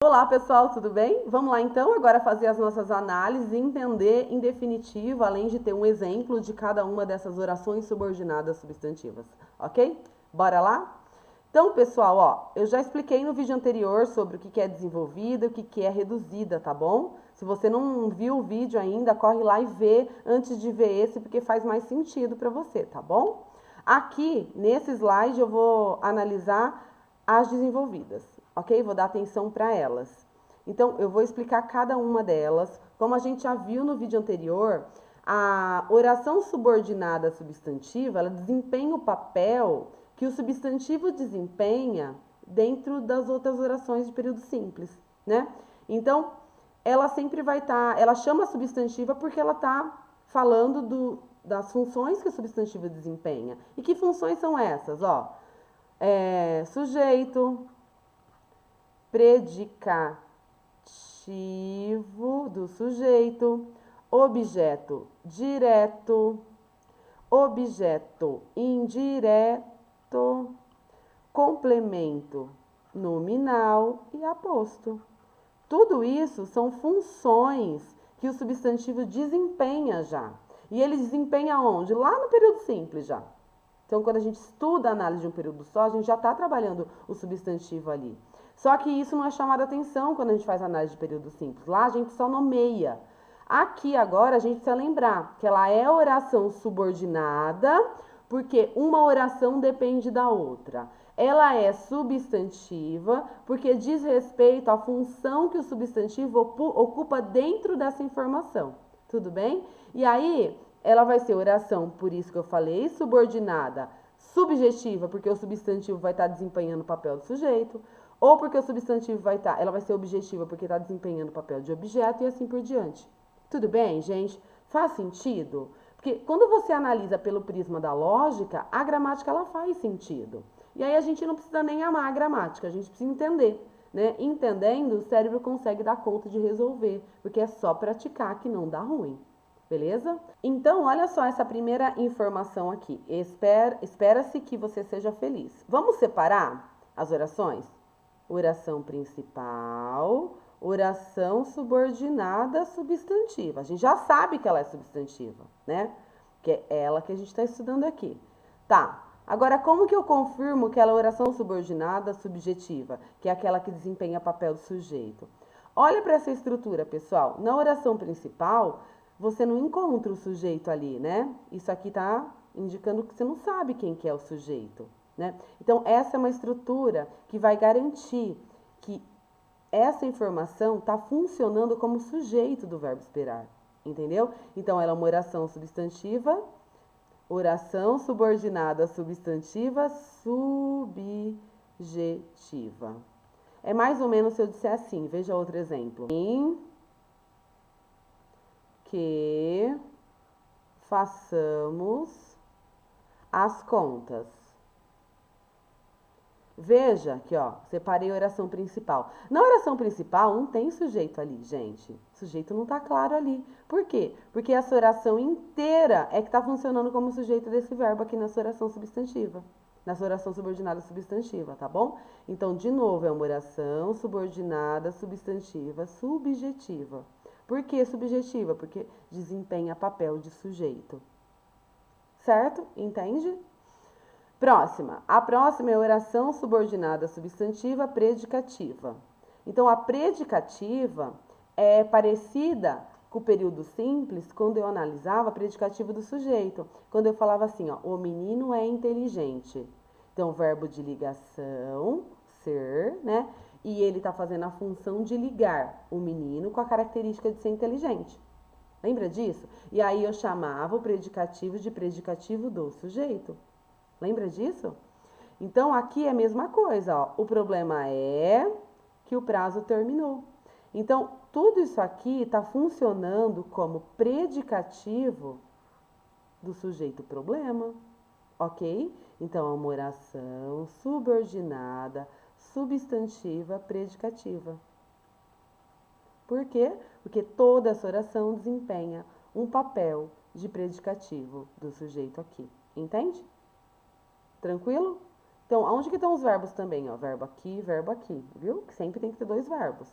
Olá, pessoal, tudo bem? Vamos lá então agora fazer as nossas análises e entender em definitivo, além de ter um exemplo de cada uma dessas orações subordinadas substantivas, ok? Bora lá? Então, pessoal, ó, eu já expliquei no vídeo anterior sobre o que é desenvolvida e o que é reduzida, tá bom? Se você não viu o vídeo ainda, corre lá e vê antes de ver esse, porque faz mais sentido para você, tá bom? Aqui, nesse slide, eu vou analisar as desenvolvidas, ok? Vou dar atenção para elas. Então, eu vou explicar cada uma delas. Como a gente já viu no vídeo anterior, a oração subordinada substantiva, ela desempenha o papel que o substantivo desempenha dentro das outras orações de período simples, né? Então, ela sempre vai estar, ela chama substantiva porque ela está falando das funções que o substantivo desempenha. E que funções são essas? Ó, sujeito, predicativo do sujeito, objeto direto, objeto indireto, complemento nominal e aposto. Tudo isso são funções que o substantivo desempenha já. E ele desempenha onde? Lá no período simples já. Então, quando a gente estuda a análise de um período só, a gente já está trabalhando o substantivo ali. Só que isso não é chamado a atenção quando a gente faz análise de período simples. Lá a gente só nomeia. Aqui agora a gente precisa lembrar que ela é oração subordinada, porque uma oração depende da outra. Ela é substantiva, porque diz respeito à função que o substantivo ocupa dentro dessa informação. Tudo bem? E aí, ela vai ser oração, por isso que eu falei, subordinada, subjetiva, porque o substantivo vai estar desempenhando o papel do sujeito, ou porque o substantivo ela vai ser objetiva, porque está desempenhando o papel de objeto, e assim por diante. Tudo bem, gente? Faz sentido? Porque quando você analisa pelo prisma da lógica, a gramática ela faz sentido. E aí a gente não precisa nem amar a gramática, a gente precisa entender. Né? Entendendo, o cérebro consegue dar conta de resolver, porque é só praticar que não dá ruim. Beleza? Então, olha só essa primeira informação aqui. Espera-se que você seja feliz. Vamos separar as orações? Oração principal, oração subordinada substantiva. A gente já sabe que ela é substantiva, né? Que é ela que a gente está estudando aqui. Tá. Agora, como que eu confirmo que ela é oração subordinada subjetiva, que é aquela que desempenha papel do sujeito? Olha para essa estrutura, pessoal. Na oração principal, você não encontra o sujeito ali, né? Isso aqui tá indicando que você não sabe quem que é o sujeito, né? Então, essa é uma estrutura que vai garantir que essa informação está funcionando como sujeito do verbo esperar, entendeu? Então, ela é uma oração substantiva, oração subordinada substantiva subjetiva. É mais ou menos se eu disser assim, veja outro exemplo. Que façamos as contas. Veja que, ó, separei a oração principal. Na oração principal não tem sujeito ali, gente. O sujeito não tá claro ali. Por quê? Porque essa oração inteira é que tá funcionando como sujeito desse verbo aqui nessa oração substantiva. Nessa oração subordinada substantiva, tá bom? Então, de novo, é uma oração subordinada substantiva subjetiva. Por que subjetiva? Porque desempenha papel de sujeito. Certo? Entende? Próxima. A próxima é a oração subordinada substantiva predicativa. Então, a predicativa é parecida com o período simples quando eu analisava predicativo do sujeito. Quando eu falava assim, ó, o menino é inteligente. Então, verbo de ligação, ser, né? E ele está fazendo a função de ligar o menino com a característica de ser inteligente. Lembra disso? E aí eu chamava o predicativo de predicativo do sujeito. Lembra disso? Então, aqui é a mesma coisa, ó. O problema é que o prazo terminou. Então, tudo isso aqui está funcionando como predicativo do sujeito problema, ok? Então, é uma oração subordinada substantiva predicativa. Por quê? Porque toda essa oração desempenha um papel de predicativo do sujeito aqui. Entende? Tranquilo? Então, aonde que estão os verbos também, ó? Verbo aqui, viu? Que sempre tem que ter dois verbos.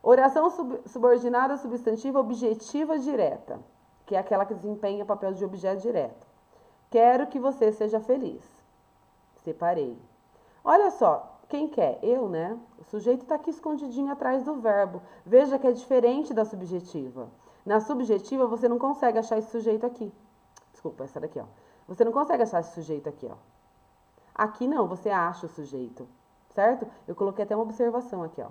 Oração subordinada substantiva objetiva direta, que é aquela que desempenha o papel de objeto direto. Quero que você seja feliz. Separei. Olha só, quem quer? Eu, né? O sujeito está aqui escondidinho atrás do verbo. Veja que é diferente da subjetiva. Na subjetiva, você não consegue achar esse sujeito aqui. Desculpa, essa daqui, ó. Você não consegue achar esse sujeito aqui, ó. Aqui não, você acha o sujeito, certo? Eu coloquei até uma observação aqui, ó,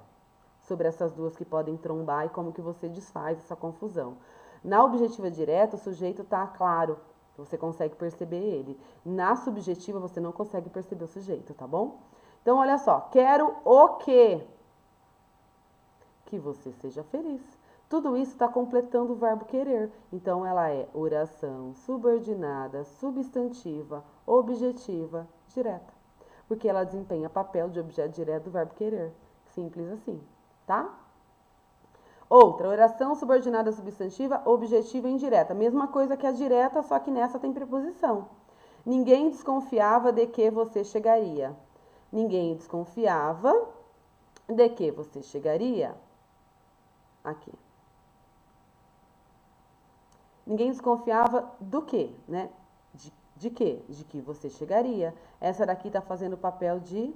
sobre essas duas que podem trombar e como que você desfaz essa confusão. Na objetiva direta, o sujeito tá claro, você consegue perceber ele. Na subjetiva, você não consegue perceber o sujeito, tá bom? Então, olha só, quero o quê? Que você seja feliz. Tudo isso está completando o verbo querer. Então, ela é oração subordinada, substantiva, objetiva, direta. Porque ela desempenha papel de objeto direto do verbo querer. Simples assim, tá? Outra, oração subordinada substantiva, objetiva e indireta. Mesma coisa que a direta, só que nessa tem preposição. Ninguém desconfiava de que você chegaria. Ninguém desconfiava de que você chegaria. Aqui. Ninguém desconfiava do quê, né? De quê? De que você chegaria. Essa daqui tá fazendo o papel de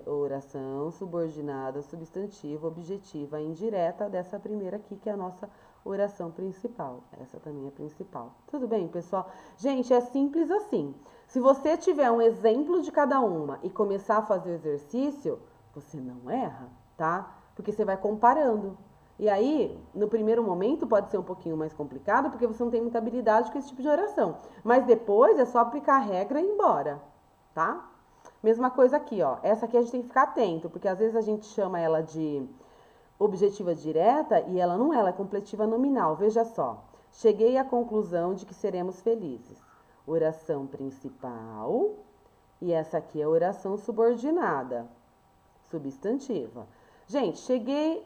oração subordinada, substantiva, objetiva e indireta dessa primeira aqui, que é a nossa oração principal. Essa também é principal. Tudo bem, pessoal? Gente, é simples assim. Se você tiver um exemplo de cada uma e começar a fazer o exercício, você não erra, tá? Porque você vai comparando. E aí, no primeiro momento, pode ser um pouquinho mais complicado, porque você não tem muita habilidade com esse tipo de oração. Mas depois é só aplicar a regra e ir embora, tá? Mesma coisa aqui, ó. Essa aqui a gente tem que ficar atento, porque às vezes a gente chama ela de objetiva direta e ela não é, ela é completiva nominal. Veja só. Cheguei à conclusão de que seremos felizes. Oração principal. E essa aqui é a oração subordinada, substantiva. Gente, cheguei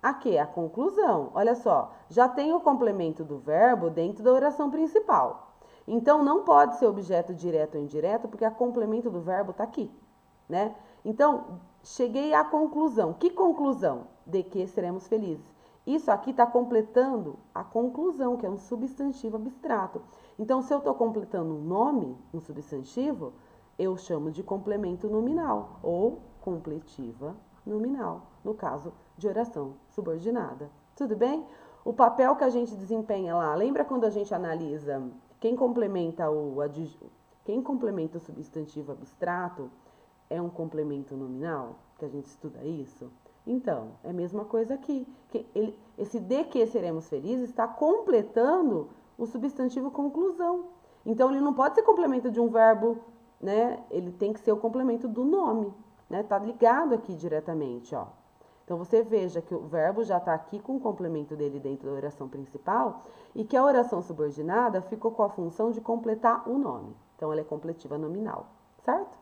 a quê? A conclusão. Olha só, já tem o complemento do verbo dentro da oração principal. Então, não pode ser objeto direto ou indireto, porque a complemento do verbo está aqui, né? Então, cheguei à conclusão. Que conclusão? De que seremos felizes. Isso aqui está completando a conclusão, que é um substantivo abstrato. Então, se eu estou completando um nome, um substantivo, eu chamo de complemento nominal ou completiva nominal, no caso de oração subordinada. Tudo bem? O papel que a gente desempenha lá, lembra quando a gente analisa quem complementa o substantivo abstrato é um complemento nominal, que a gente estuda isso? Então, é a mesma coisa aqui. Esse de que seremos felizes está completando o substantivo conclusão. Então, ele não pode ser complemento de um verbo, né? Ele tem que ser o complemento do nome, né? Tá ligado aqui diretamente, ó. Então, você veja que o verbo já está aqui com o complemento dele dentro da oração principal e que a oração subordinada ficou com a função de completar o nome. Então, ela é completiva nominal, certo?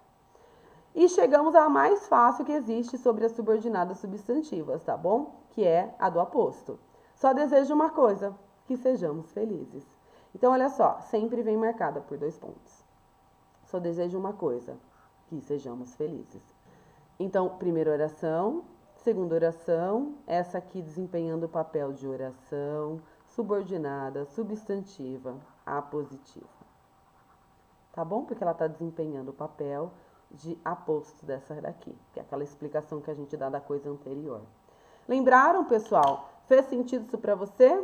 E chegamos à mais fácil que existe sobre as subordinadas substantivas, tá bom? Que é a do aposto. Só desejo uma coisa, que sejamos felizes. Então, olha só, sempre vem marcada por 2 pontos. Só desejo uma coisa, que sejamos felizes. Então, primeira oração, segunda oração, essa aqui desempenhando o papel de oração subordinada, substantiva, apositiva. Tá bom? Porque ela está desempenhando o papel de aposto dessa daqui, que é aquela explicação que a gente dá da coisa anterior. Lembraram, pessoal? Fez sentido isso para você?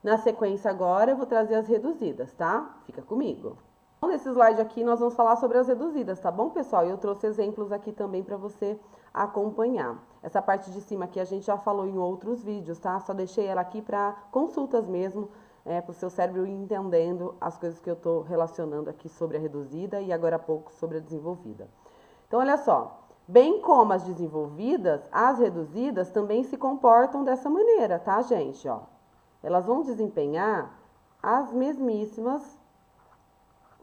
Na sequência agora eu vou trazer as reduzidas, tá? Fica comigo. Nesse slide aqui nós vamos falar sobre as reduzidas, tá bom, pessoal? E eu trouxe exemplos aqui também para você acompanhar. Essa parte de cima aqui a gente já falou em outros vídeos, tá? Só deixei ela aqui para consultas mesmo, para o seu cérebro ir entendendo as coisas que eu tô relacionando aqui sobre a reduzida e agora há pouco sobre a desenvolvida. Então, olha só, bem como as desenvolvidas, as reduzidas também se comportam dessa maneira, tá, gente? Ó, elas vão desempenhar as mesmíssimas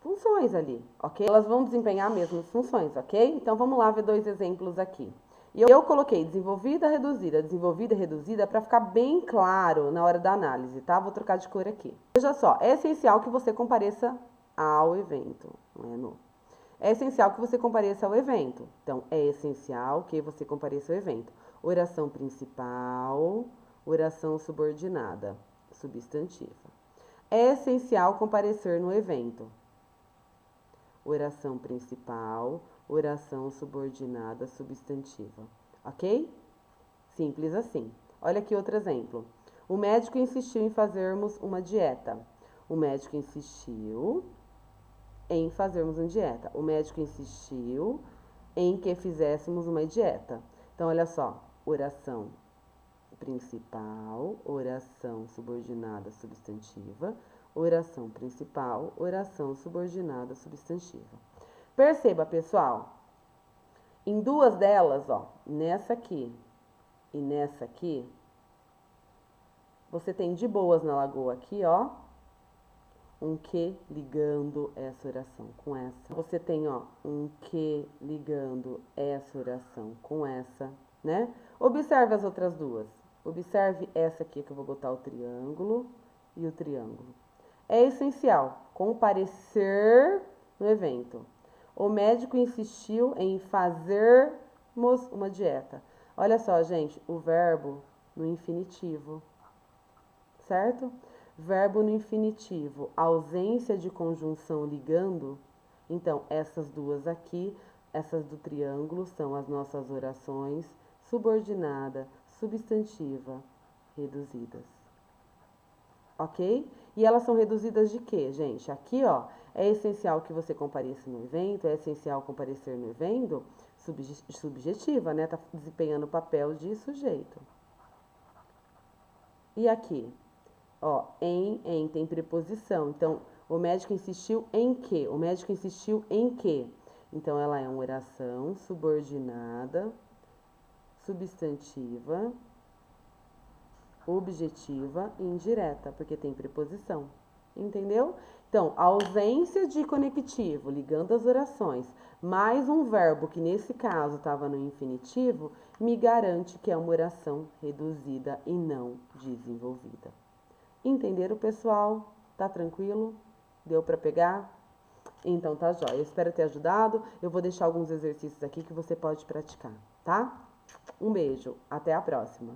funções ali, ok? Elas vão desempenhar as mesmas funções, ok? Então, vamos lá ver 2 exemplos aqui. E eu coloquei desenvolvida, reduzida, para ficar bem claro na hora da análise, tá? Vou trocar de cor aqui. Veja só, é essencial que você compareça ao evento, não é no... É essencial que você compareça ao evento. Então, é essencial que você compareça ao evento. Oração principal, oração subordinada, substantiva. É essencial comparecer no evento. Oração principal, oração subordinada, substantiva. Ok? Simples assim. Olha aqui outro exemplo. O médico insistiu em fazermos uma dieta. O médico insistiu em fazermos uma dieta. O médico insistiu em que fizéssemos uma dieta. Então, olha só. Oração principal, oração subordinada, substantiva. Oração principal, oração subordinada, substantiva. Perceba, pessoal. Em duas delas, ó, nessa aqui e nessa aqui, você tem de boas na lagoa aqui, ó, um que ligando essa oração com essa. Você tem, ó, um que ligando essa oração com essa, né? Observe as outras duas. Observe essa aqui que eu vou botar o triângulo e o triângulo. É essencial comparecer no evento. O médico insistiu em fazermos uma dieta. Olha só, gente, o verbo no infinitivo, certo? Verbo no infinitivo, ausência de conjunção ligando. Então, essas duas aqui, essas do triângulo, são as nossas orações subordinada, substantiva, reduzidas. Ok? E elas são reduzidas de quê, gente? Aqui, ó, é essencial que você compareça no evento, é essencial comparecer no evento, subjetiva, né? Tá desempenhando o papel de sujeito. E aqui, ó, em tem preposição. Então, o médico insistiu em quê? O médico insistiu em quê? Então, ela é uma oração subordinada, substantiva, objetiva e indireta, porque tem preposição. Entendeu? Então, a ausência de conectivo, ligando as orações, mais um verbo que nesse caso estava no infinitivo, me garante que é uma oração reduzida e não desenvolvida. Entenderam, pessoal? Tá tranquilo? Deu para pegar? Então tá jóia. Eu espero ter ajudado. Eu vou deixar alguns exercícios aqui que você pode praticar, tá? Um beijo. Até a próxima.